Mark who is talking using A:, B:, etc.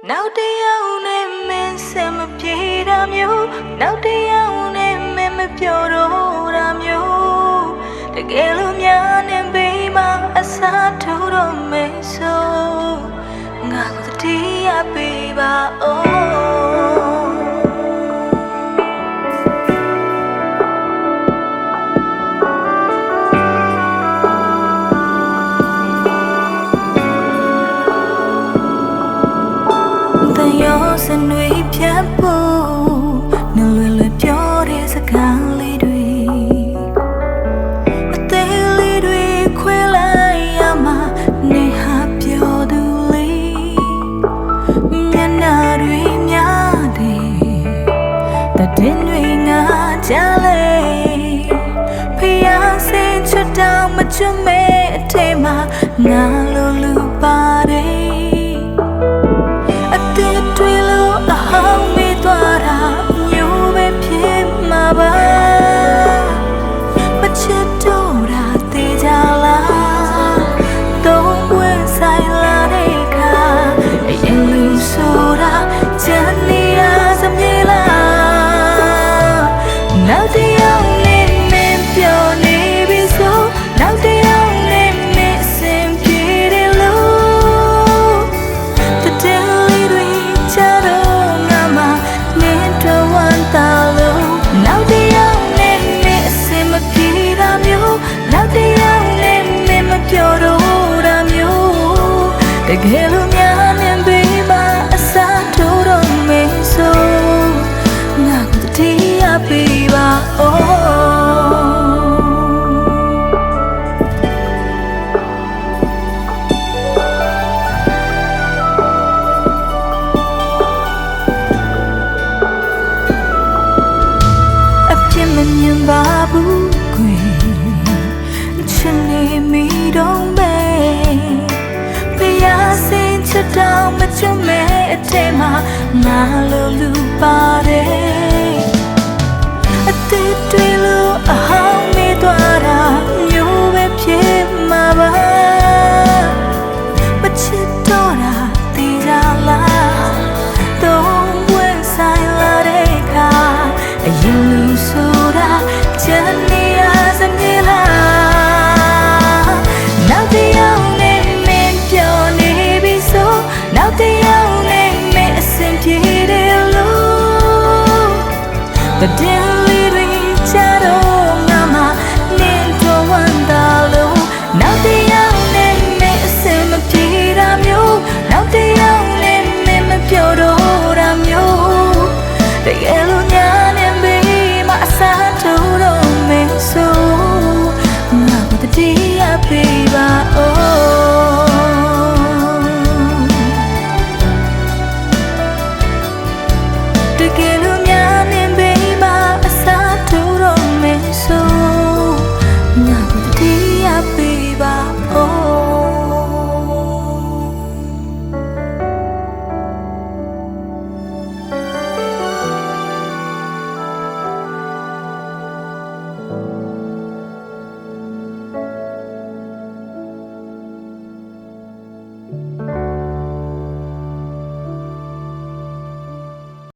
A: နောက်တယောက်နဲ့မင်းစင်မပြေတာမျိုးနောက်တယောက်နဲ့မင်းမပြောတော့တာမျိုးတကယ်လို့များနေပြီးမှအစားထိုးတော့မယ်ဆိုငါကိုတည်းရပေးပါဦးစနွေဖြတ်ဖို့နှလွယ်လွယ်ပြောတဲ့စကားလေးတွေအသေးလေးတွေခွဲလိုက်ရမှနေဟာပြောသူလေးမျက်နှာတွေများတယ်တည်တွေငါကြလေဖျားစင်ချတောင်မချမဲအထဲမှာငါလိုလူပါတယ်တကယ်လို့များမြင်ပြီးမှအစားထိုးတော့မယ်ဆိုငါကိုတည်းရပေးပါအပြစ်မမြင်ပါဘူးကွယ်ချစ်နေမိတော့တောင်မချမဲအထဲမှာငါလိုလူပါတယ်အသေးတွေလို့အဟောင်းမေးသွားတာမျိုးပဲဖြစ်မှာပါမချစ်တော့တာသိကြလားတော့ဝင်ဆိုင်လာတဲ့အခါအရင်လူဆိုတာချမ်းနေရစမြဲလားနောက်တယောက်နဲ့မင်းပြောနေပြီဆိုနောက်တယောက်နဲ့မင်းအဆင်ပြေတယ်လို့